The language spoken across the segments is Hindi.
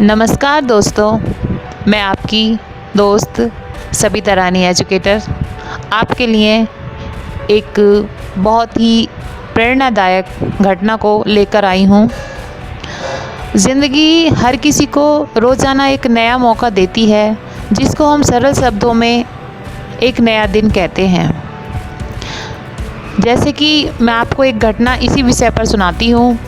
नमस्कार दोस्तों, मैं आपकी दोस्त सबिता रानी एजुकेटर आपके लिए एक बहुत ही प्रेरणादायक घटना को लेकर आई हूँ। ज़िंदगी हर किसी को रोज़ाना एक नया मौका देती है, जिसको हम सरल शब्दों में एक नया दिन कहते हैं। जैसे कि मैं आपको एक घटना इसी विषय पर सुनाती हूँ।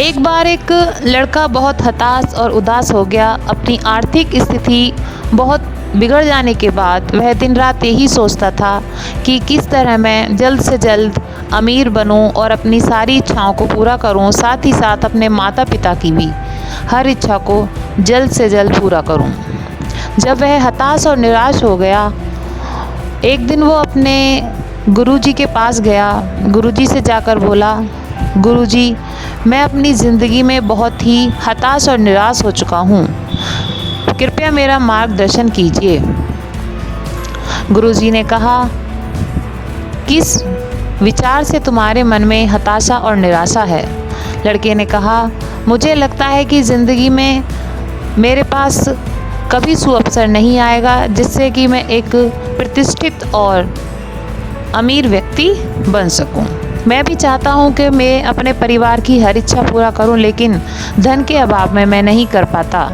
एक बार एक लड़का बहुत हताश और उदास हो गया। अपनी आर्थिक स्थिति बहुत बिगड़ जाने के बाद वह दिन रात यही सोचता था कि किस तरह मैं जल्द से जल्द अमीर बनूं और अपनी सारी इच्छाओं को पूरा करूं, साथ ही साथ अपने माता पिता की भी हर इच्छा को जल्द से जल्द पूरा करूं। जब वह हताश और निराश हो गया, एक दिन वो अपने गुरुजी के पास गया। गुरुजी से जाकर बोला, गुरुजी, मैं अपनी ज़िंदगी में बहुत ही हताश और निराश हो चुका हूँ, कृपया मेरा मार्गदर्शन कीजिए। गुरुजी ने कहा, किस विचार से तुम्हारे मन में हताशा और निराशा है? लड़के ने कहा, मुझे लगता है कि ज़िंदगी में मेरे पास कभी सुअवसर नहीं आएगा जिससे कि मैं एक प्रतिष्ठित और अमीर व्यक्ति बन सकूं। मैं भी चाहता हूं कि मैं अपने परिवार की हर इच्छा पूरा करूं, लेकिन धन के अभाव में मैं नहीं कर पाता।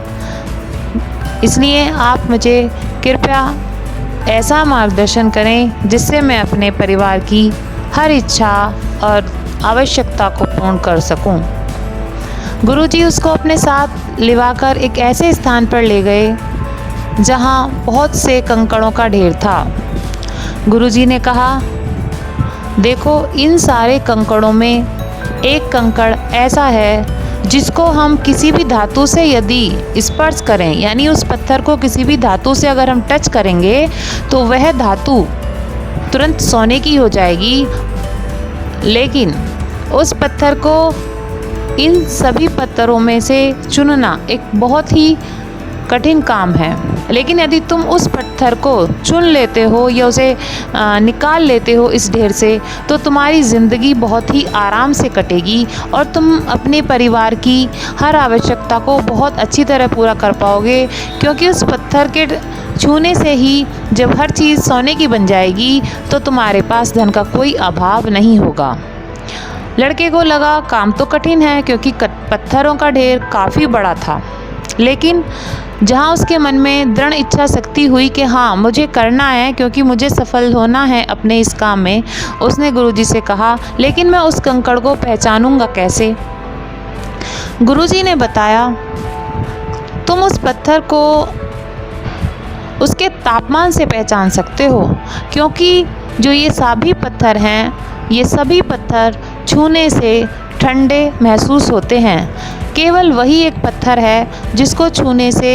इसलिए आप मुझे कृपया ऐसा मार्गदर्शन करें जिससे मैं अपने परिवार की हर इच्छा और आवश्यकता को पूर्ण कर सकूं। गुरुजी उसको अपने साथ लिवाकर एक ऐसे स्थान पर ले गए जहां बहुत से कंकड़ों का ढेर था। गुरुजी ने कहा, देखो, इन सारे कंकड़ों में एक कंकड़ ऐसा है जिसको हम किसी भी धातु से यदि स्पर्श करें, यानी उस पत्थर को किसी भी धातु से अगर हम टच करेंगे तो वह धातु तुरंत सोने की हो जाएगी। लेकिन उस पत्थर को इन सभी पत्थरों में से चुनना एक बहुत ही कठिन काम है। लेकिन यदि तुम उस पत्थर को चुन लेते हो या उसे निकाल लेते हो इस ढेर से, तो तुम्हारी ज़िंदगी बहुत ही आराम से कटेगी और तुम अपने परिवार की हर आवश्यकता को बहुत अच्छी तरह पूरा कर पाओगे, क्योंकि उस पत्थर के छूने से ही जब हर चीज़ सोने की बन जाएगी तो तुम्हारे पास धन का कोई अभाव नहीं होगा। लड़के को लगा काम तो कठिन है, क्योंकि पत्थरों का ढेर काफ़ी बड़ा था, लेकिन जहाँ उसके मन में दृढ़ इच्छा शक्ति हुई कि हाँ, मुझे करना है क्योंकि मुझे सफल होना है अपने इस काम में, उसने गुरुजी से कहा, लेकिन मैं उस कंकड़ को पहचानूंगा कैसे? गुरुजी ने बताया, तुम उस पत्थर को उसके तापमान से पहचान सकते हो, क्योंकि जो ये सभी पत्थर हैं, ये सभी पत्थर छूने से ठंडे महसूस होते हैं। केवल वही एक पत्थर है जिसको छूने से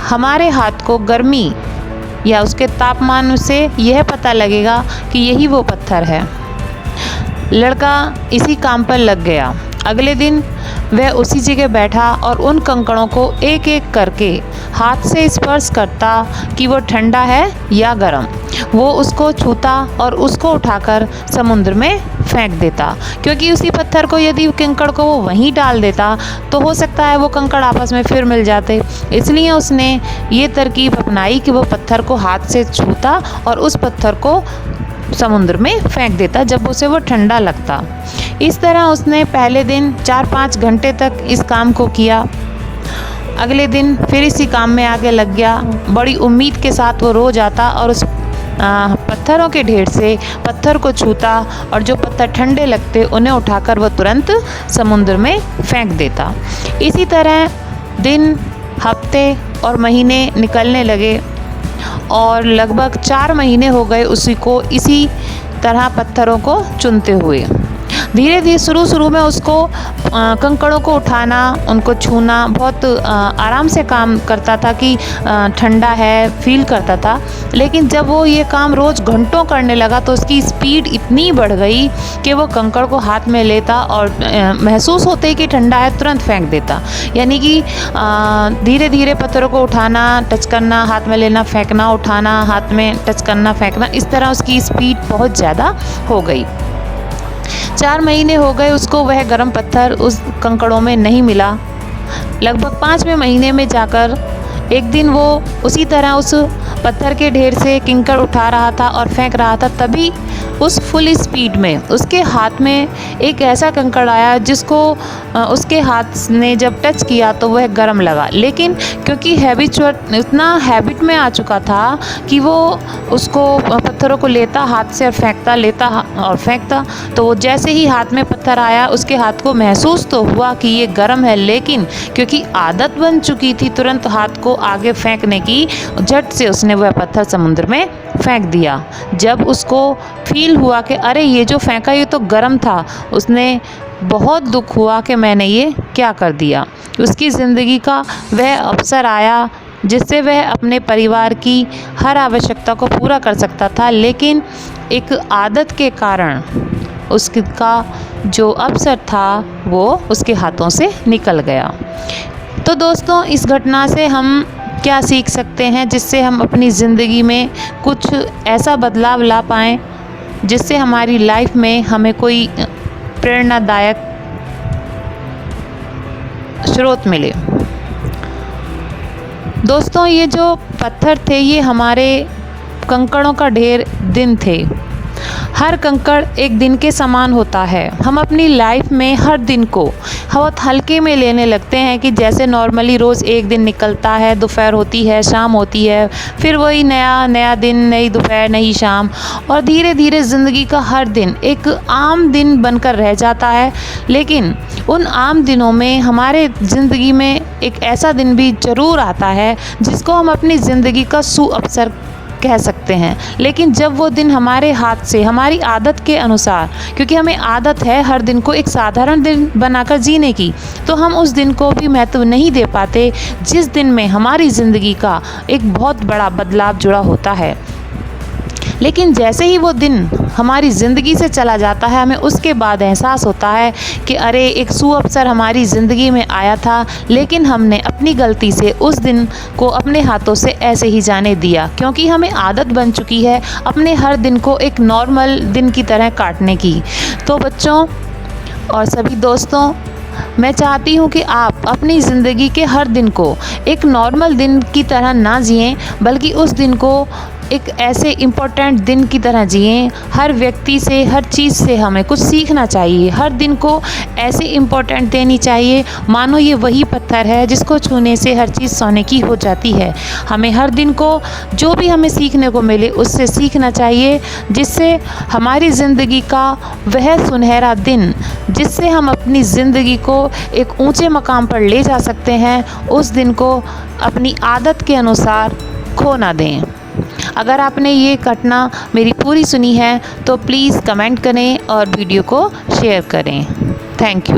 हमारे हाथ को गर्मी या उसके तापमान से यह पता लगेगा कि यही वो पत्थर है। लड़का इसी काम पर लग गया। अगले दिन वह उसी जगह बैठा और उन कंकड़ों को एक एक करके हाथ से स्पर्श करता कि वो ठंडा है या गर्म। वो उसको छूता और उसको उठाकर समुद्र में फेंक देता, क्योंकि उसी पत्थर को यदि कंकड़ को वो वहीं डाल देता तो हो सकता है वो कंकड़ आपस में फिर मिल जाते। इसलिए उसने ये तरकीब अपनाई कि वो पत्थर को हाथ से छूता और उस पत्थर को समुद्र में फेंक देता जब उसे वो ठंडा लगता। इस तरह उसने पहले दिन 4-5 घंटे तक इस काम को किया। अगले दिन फिर इसी काम में आगे लग गया। बड़ी उम्मीद के साथ वो रोज़ आता और उस पत्थरों के ढेर से पत्थर को छूता और जो पत्थर ठंडे लगते उन्हें उठाकर वह तुरंत समुद्र में फेंक देता। इसी तरह दिन, हफ्ते और महीने निकलने लगे और लगभग 4 महीने हो गए उसी को इसी तरह पत्थरों को चुनते हुए। धीरे धीरे शुरू में उसको कंकड़ों को उठाना, उनको छूना बहुत आराम से काम करता था कि ठंडा है, फील करता था। लेकिन जब वो ये काम रोज़ घंटों करने लगा तो उसकी स्पीड इतनी बढ़ गई कि वो कंकड़ को हाथ में लेता और महसूस होते ही कि ठंडा है तुरंत फेंक देता। यानी कि धीरे धीरे पत्थरों को उठाना, टच करना, हाथ में लेना, फेंकना, उठाना, हाथ में टच करना, फेंकना, इस तरह उसकी स्पीड बहुत ज़्यादा हो गई। 4 महीने हो गए उसको, वह गर्म पत्थर उस कंकड़ों में नहीं मिला। लगभग 5वें महीने में जाकर एक दिन वो उसी तरह उस पत्थर के ढेर से कंकड़ उठा रहा था और फेंक रहा था, तभी उस फुल स्पीड में उसके हाथ में एक ऐसा कंकड़ आया जिसको उसके हाथ ने जब टच किया तो वह गर्म लगा। लेकिन क्योंकि इतना हैबिट में आ चुका था कि वो उसको पत्थरों को लेता हाथ से और फेंकता, लेता और फेंकता, तो वो जैसे ही हाथ में पत्थर आया उसके हाथ को महसूस तो हुआ कि ये गर्म है, लेकिन क्योंकि आदत बन चुकी थी तुरंत हाथ को आगे फेंकने की, झट से उसने वह पत्थर समुद्र में फेंक दिया। जब उसको फील हुआ कि अरे ये जो फेंका ये तो गर्म था, उसने बहुत दुख हुआ कि मैंने ये क्या कर दिया। उसकी ज़िंदगी का वह अवसर आया जिससे वह अपने परिवार की हर आवश्यकता को पूरा कर सकता था, लेकिन एक आदत के कारण उसका जो अवसर था वो उसके हाथों से निकल गया। तो दोस्तों, इस घटना से हम क्या सीख सकते हैं जिससे हम अपनी ज़िंदगी में कुछ ऐसा बदलाव ला पाएँ जिससे हमारी लाइफ में हमें कोई प्रेरणादायक स्रोत मिले। दोस्तों, ये जो पत्थर थे ये हमारे कंकड़ों का ढेर दिन थे। हर कंकड़ एक दिन के समान होता है। हम अपनी लाइफ में हर दिन को बहुत हल्के में लेने लगते हैं कि जैसे नॉर्मली रोज़ एक दिन निकलता है, दोपहर होती है, शाम होती है, फिर वही नया दिन, नई दोपहर, नई शाम, और धीरे धीरे ज़िंदगी का हर दिन एक आम दिन बनकर रह जाता है। लेकिन उन आम दिनों में हमारे ज़िंदगी में एक ऐसा दिन भी ज़रूर आता है जिसको हम अपनी ज़िंदगी का सुअवसर कह सकते हैं। लेकिन जब वो दिन हमारे हाथ से, हमारी आदत के अनुसार, क्योंकि हमें आदत है हर दिन को एक साधारण दिन बनाकर जीने की, तो हम उस दिन को भी महत्व नहीं दे पाते जिस दिन में हमारी ज़िंदगी का एक बहुत बड़ा बदलाव जुड़ा होता है। लेकिन जैसे ही वो दिन हमारी ज़िंदगी से चला जाता है, हमें उसके बाद एहसास होता है कि अरे एक सुअवसर हमारी ज़िंदगी में आया था, लेकिन हमने अपनी गलती से उस दिन को अपने हाथों से ऐसे ही जाने दिया, क्योंकि हमें आदत बन चुकी है अपने हर दिन को एक नॉर्मल दिन की तरह काटने की। तो बच्चों और सभी दोस्तों, मैं चाहती हूँ कि आप अपनी ज़िंदगी के हर दिन को एक नॉर्मल दिन की तरह ना जिएं, बल्कि उस दिन को एक ऐसे इम्पोर्टेंट दिन की तरह जिएं। हर व्यक्ति से, हर चीज़ से हमें कुछ सीखना चाहिए। हर दिन को ऐसे इम्पोर्टेंट देनी चाहिए मानो ये वही पत्थर है जिसको छूने से हर चीज़ सोने की हो जाती है। हमें हर दिन को जो भी हमें सीखने को मिले उससे सीखना चाहिए, जिससे हमारी ज़िंदगी का वह सुनहरा दिन जिससे हम अपनी ज़िंदगी को एक ऊंचे मकाम पर ले जा सकते हैं, उस दिन को अपनी आदत के अनुसार खो ना दें। अगर आपने ये घटना मेरी पूरी सुनी है तो प्लीज़ कमेंट करें और वीडियो को शेयर करें। Thank you.